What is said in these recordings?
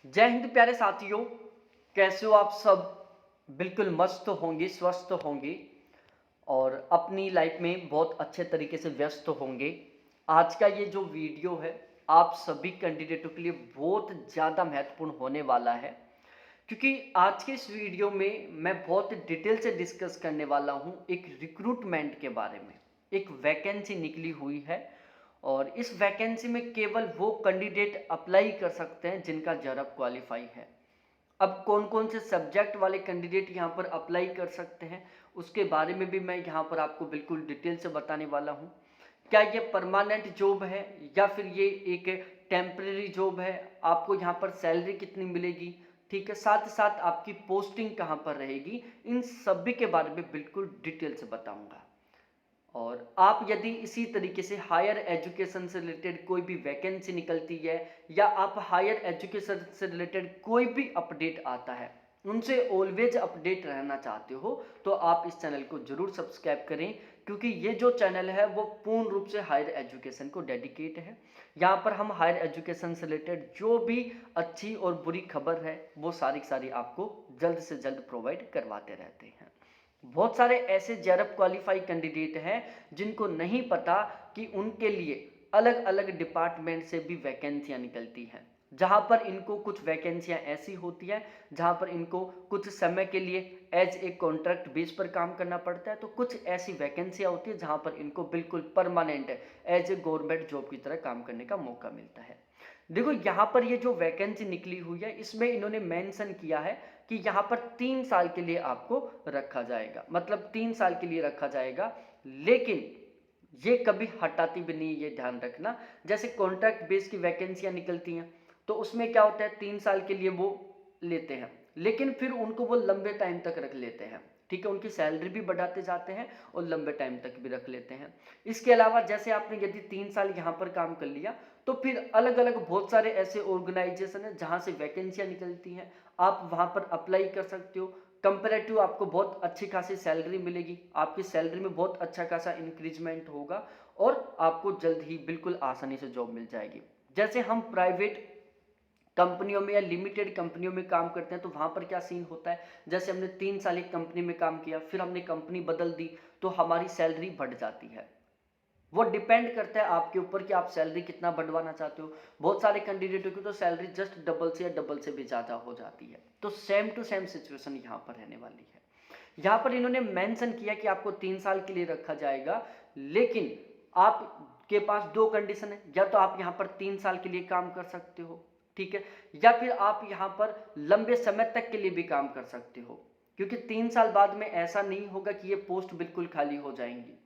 जय हिंद प्यारे साथियों। कैसे हो आप सब? बिल्कुल मस्त होंगे, स्वस्थ होंगे और अपनी लाइफ में बहुत अच्छे तरीके से व्यस्त होंगे। आज का ये जो वीडियो है आप सभी कैंडिडेटों के लिए बहुत ज़्यादा महत्वपूर्ण होने वाला है, क्योंकि आज के इस वीडियो में मैं बहुत डिटेल से डिस्कस करने वाला हूँ एक रिक्रूटमेंट के बारे में। एक वैकेंसी निकली हुई है और इस वैकेंसी में केवल वो कैंडिडेट अप्लाई कर सकते हैं जिनका जरब क्वालिफाई है। अब कौन कौन से सब्जेक्ट वाले कैंडिडेट यहाँ पर अप्लाई कर सकते हैं उसके बारे में भी मैं यहाँ पर आपको बिल्कुल डिटेल से बताने वाला हूँ। क्या ये परमानेंट जॉब है या फिर ये एक टेम्परेरी जॉब है, आपको यहाँ पर सैलरी कितनी मिलेगी, ठीक है, साथ ही साथ आपकी पोस्टिंग कहाँ पर रहेगी, इन सभी के बारे में बिल्कुल डिटेल से बताऊंगा। और आप यदि इसी तरीके से हायर एजुकेशन से रिलेटेड कोई भी वैकेंसी निकलती है या आप हायर एजुकेशन से रिलेटेड कोई भी अपडेट आता है उनसे ऑलवेज अपडेट रहना चाहते हो तो आप इस चैनल को जरूर सब्सक्राइब करें, क्योंकि ये जो चैनल है वो पूर्ण रूप से हायर एजुकेशन को डेडिकेट है। यहाँ पर हम हायर एजुकेशन से रिलेटेड जो भी अच्छी और बुरी खबर है वो सारी सारी आपको जल्द से जल्द प्रोवाइड करवाते रहते हैं। बहुत सारे ऐसे जेआरएफ क्वालिफाई कैंडिडेट हैं जिनको नहीं पता कि उनके लिए अलग अलग डिपार्टमेंट से भी वैकेंसियां निकलती हैं, जहां पर इनको कुछ वैकेंसियां ऐसी होती है जहां पर इनको कुछ समय के लिए एज ए कॉन्ट्रैक्ट बेस पर काम करना पड़ता है, तो कुछ ऐसी वैकेंसियां होती है जहां पर इनको बिल्कुल permanent as a government job की तरह काम करने का मौका मिलता है। देखो यहाँ पर ये जो वैकेंसी निकली हुई है इसमें इन्होंने मेंशन किया है कि यहाँ पर 3 साल के लिए आपको रखा जाएगा, मतलब 3 साल के लिए रखा जाएगा। लेकिन ये कभी हटाती भी नहीं, ये ध्यान रखना। जैसे कॉन्ट्रैक्ट बेस की वैकेंसियां निकलती हैं तो उसमें क्या होता है, 3 साल के लिए वो लेते हैं लेकिन फिर उनको वो लंबे टाइम तक रख लेते हैं, ठीक है, उनकी सैलरी भी बढ़ाते जाते हैं और लंबे टाइम तक भी रख लेते हैं। इसके अलावा जैसे आपने यदि 3 साल यहाँ पर काम कर लिया तो फिर अलग अलग बहुत सारे ऐसे ऑर्गेनाइजेशन है जहाँ से वैकेंसियाँ निकलती हैं, आप वहाँ पर अप्लाई कर सकते हो। कंपेरेटिव आपको बहुत अच्छी खासी सैलरी मिलेगी, आपकी सैलरी में बहुत अच्छा खासा इंक्रीजमेंट होगा और आपको जल्द ही बिल्कुल आसानी से जॉब मिल जाएगी। जैसे हम प्राइवेट कंपनियों में या लिमिटेड कंपनियों में काम करते हैं तो वहाँ पर क्या सीन होता है, जैसे हमने 3 साल एक कंपनी में काम किया फिर हमने कंपनी बदल दी तो हमारी सैलरी बढ़ जाती है। वो डिपेंड करता है आपके ऊपर कि आप सैलरी कितना बढ़वाना चाहते हो। बहुत सारे कैंडिडेटों की तो सैलरी जस्ट डबल से या डबल से भी ज़्यादा हो जाती है, तो सेम टू सेम सिचुएशन यहाँ पर रहने वाली है। यहाँ पर इन्होंने मेंशन किया कि आपको 3 साल के लिए रखा जाएगा, लेकिन आपके पास दो कंडीशन है, या तो आप यहाँ पर 3 साल के लिए काम कर सकते हो, ठीक है, या फिर आप यहाँ पर लंबे समय तक के लिए भी काम कर सकते हो, क्योंकि 3 साल बाद में ऐसा नहीं होगा कि ये पोस्ट बिल्कुल खाली हो जाएंगी,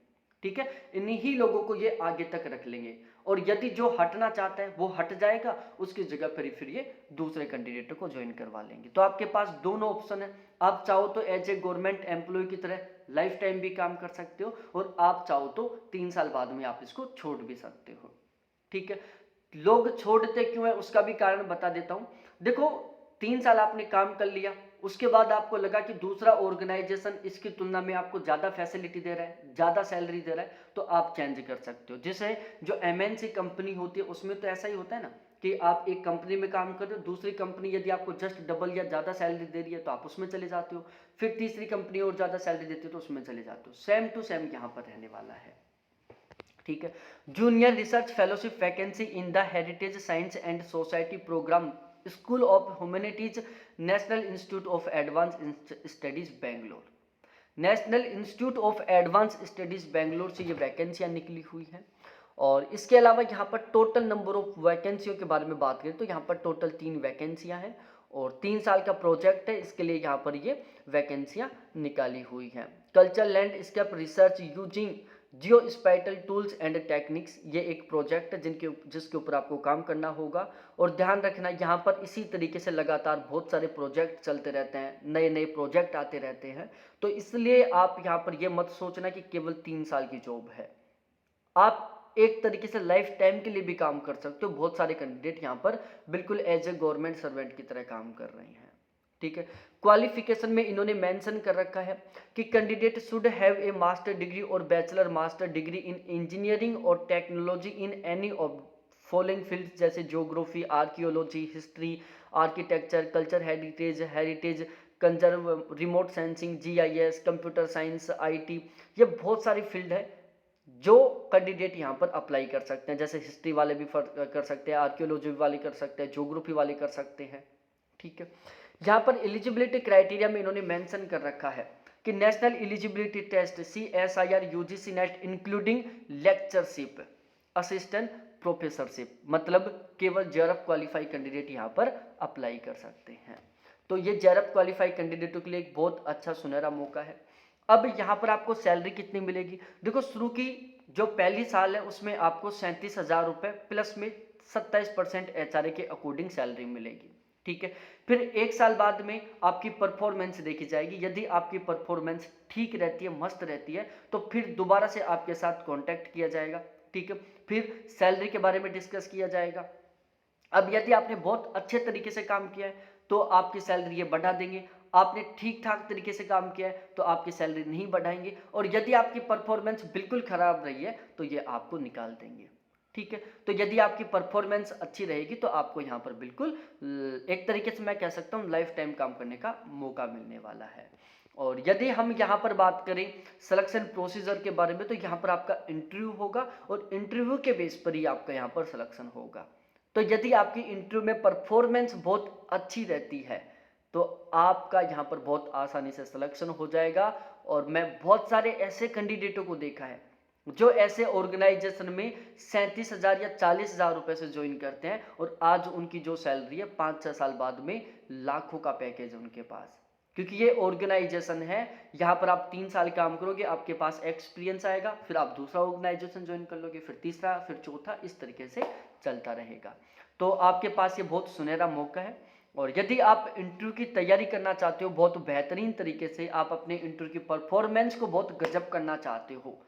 ठीक है, इन्हीं ही लोगों को ये आगे तक रख लेंगे और यदि जो हटना चाहता है वो हट जाएगा, उसकी जगह फिर ये दूसरे कैंडिडेट को ज्वाइन करवा लेंगे। तो आपके पास दोनों ऑप्शन है, आप चाहो तो एज ए गवर्नमेंट एम्प्लॉय की तरह लाइफ टाइम भी काम कर सकते हो और आप चाहो तो 3 साल बाद में आप इसको छोड़ भी सकते हो, ठीक है। लोग छोड़ते क्यों है उसका भी कारण बता देता हूं। देखो, 3 साल आपने काम कर लिया, उसके बाद आपको लगा कि दूसरा ऑर्गेनाइजेशन इसकी तुलना में आपको ज़्यादा फैसिलिटी दे रहा है, ज़्यादा सैलरी दे रहा है, तो आप चेंज कर सकते हो। जैसे जो एमएनसी कंपनी होती है उसमें तो ऐसा ही होता है ना कि आप एक कंपनी में काम कर रहे हो, दूसरी कंपनी यदि आपको जस्ट डबल या ज़्यादा सैलरी दे रही है तो आप उसमें चले जाते हो, फिर तीसरी कंपनी और ज़्यादा सैलरी देती है तो उसमें चले जाते हो। सेम टू सेम यहाँ पर रहने वाला है, ठीक है। Junior research fellowship vacancy in the heritage science and society program, school of humanities, national institute of advance studies Bangalore. National institute of advance studies Bangalore से ये वैकेंसियाँ निकली हुई हैं। और इसके अलावा यहाँ पर टोटल नंबर ऑफ वैकेंसियों के बारे में बात करें तो यहाँ पर टोटल 3 वैकेंसियाँ हैं और 3 साल का प्रोजेक्ट है, इसके लिए यहाँ पर ये वैकेंसियाँ निकाली हुई हैं। Culture landscape research using geospatial tools and techniques, ये एक प्रोजेक्ट है जिसके ऊपर आपको काम करना होगा। और ध्यान रखना यहाँ पर इसी तरीके से लगातार बहुत सारे प्रोजेक्ट चलते रहते हैं, नए नए प्रोजेक्ट आते रहते हैं, तो इसलिए आप यहाँ पर ये मत सोचना कि केवल 3 साल की जॉब है। आप एक तरीके से लाइफ टाइम के लिए भी काम कर सकते हो। बहुत सारे कैंडिडेट यहाँ पर बिल्कुल एज ए गवर्नमेंट सर्वेंट की तरह काम कर रहे हैं, ठीक है। क्वालिफिकेशन में इन्होंने मेंशन कर रखा है कि candidate should have a master degree और bachelor master degree in engineering और technology in any of following fields जैसे geography, archaeology, history, architecture, culture, heritage, conserve, remote sensing, GIS, computer science, IT, ये बहुत सारी फील्ड है जो candidate यहाँ पर अप्लाई कर सकते हैं। जैसे हिस्ट्री वाले भी कर सकते हैं, आर्कियोलॉजी वाले कर सकते हैं, ज्योग्राफी वाले कर सकते हैं। ठीक है, यहाँ पर एलिजिबिलिटी क्राइटेरिया में इन्होंने मेंशन कर रखा है कि national eligibility test CSIR UGC NET including lectureship, assistant professorship, मतलब केवल JRF क्वालिफाई कैंडिडेट यहाँ पर अप्लाई कर सकते हैं। तो ये JRF क्वालिफाई कैंडिडेटों के लिए एक बहुत अच्छा सुनहरा मौका है। अब यहाँ पर आपको सैलरी कितनी मिलेगी? देखो, शुरू की जो पहली साल है उसमें आपको 37,000 रुपये प्लस में 27% HRA के अकॉर्डिंग सैलरी मिलेगी। ठीक है, फिर एक साल बाद में आपकी परफॉर्मेंस देखी जाएगी। यदि आपकी परफॉर्मेंस ठीक रहती है, मस्त रहती है, तो फिर दोबारा से आपके साथ कांटेक्ट किया जाएगा। ठीक है, फिर सैलरी के बारे में डिस्कस किया जाएगा। अब यदि आपने बहुत अच्छे तरीके से काम किया है तो आपकी सैलरी ये बढ़ा देंगे, आपने ठीक ठाक तरीके से काम किया है तो आपकी सैलरी नहीं बढ़ाएंगे, और यदि आपकी परफॉर्मेंस बिल्कुल खराब रही है तो ये आपको निकाल देंगे। ठीक है, तो यदि आपकी परफॉर्मेंस अच्छी रहेगी तो आपको यहाँ पर बिल्कुल एक तरीके से मैं कह सकता हूँ लाइफ टाइम काम करने का मौका मिलने वाला है। और यदि हम यहाँ पर बात करें सिलेक्शन प्रोसीजर के बारे में, तो यहाँ पर आपका इंटरव्यू होगा और इंटरव्यू के बेस पर ही आपका यहाँ पर सिलेक्शन होगा। तो यदि आपकी इंटरव्यू में परफॉर्मेंस बहुत अच्छी रहती है तो आपका यहाँ पर बहुत आसानी से सिलेक्शन हो जाएगा। और मैं बहुत सारे ऐसे कैंडिडेटों को देखा है जो ऐसे ऑर्गेनाइजेशन में 37,000 या 40,000 रुपए से ज्वाइन करते हैं और आज उनकी जो सैलरी है 5-6 साल बाद में लाखों का पैकेज है उनके पास। क्योंकि ये ऑर्गेनाइजेशन है, यहाँ पर आप 3 साल काम करोगे, आपके पास एक्सपीरियंस आएगा, फिर आप दूसरा ऑर्गेनाइजेशन ज्वाइन कर लोगे, फिर तीसरा, फिर चौथा, इस तरीके से चलता रहेगा। तो आपके पास ये बहुत सुनहरा मौका है। और यदि आप इंटरव्यू की तैयारी करना चाहते हो बहुत बेहतरीन तरीके से, आप अपने इंटरव्यू की परफॉर्मेंस को बहुत गजब करना चाहते हो,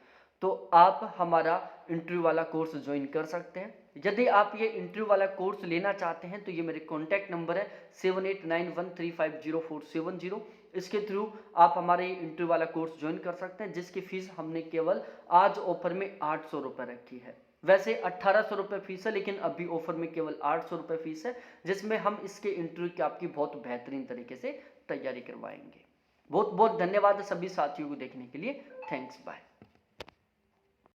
तो आप हमारा इंटरव्यू वाला कोर्स ज्वाइन कर सकते हैं। यदि आप ये इंटरव्यू वाला कोर्स लेना चाहते हैं तो ये मेरे कॉन्टैक्ट नंबर है 7891350470। इसके थ्रू आप हमारे इंटरव्यू वाला कोर्स ज्वाइन कर सकते हैं, जिसकी फीस हमने केवल आज ऑफर में 800 रुपये रखी है। वैसे 1800 रुपये फीस है, लेकिन अभी ऑफर में केवल 800 रुपये फीस है, जिसमें हम इसके इंटरव्यू की आपकी बहुत बेहतरीन तरीके से तैयारी करवाएंगे। बहुत बहुत धन्यवाद सभी साथियों को देखने के लिए। Thanks, bye.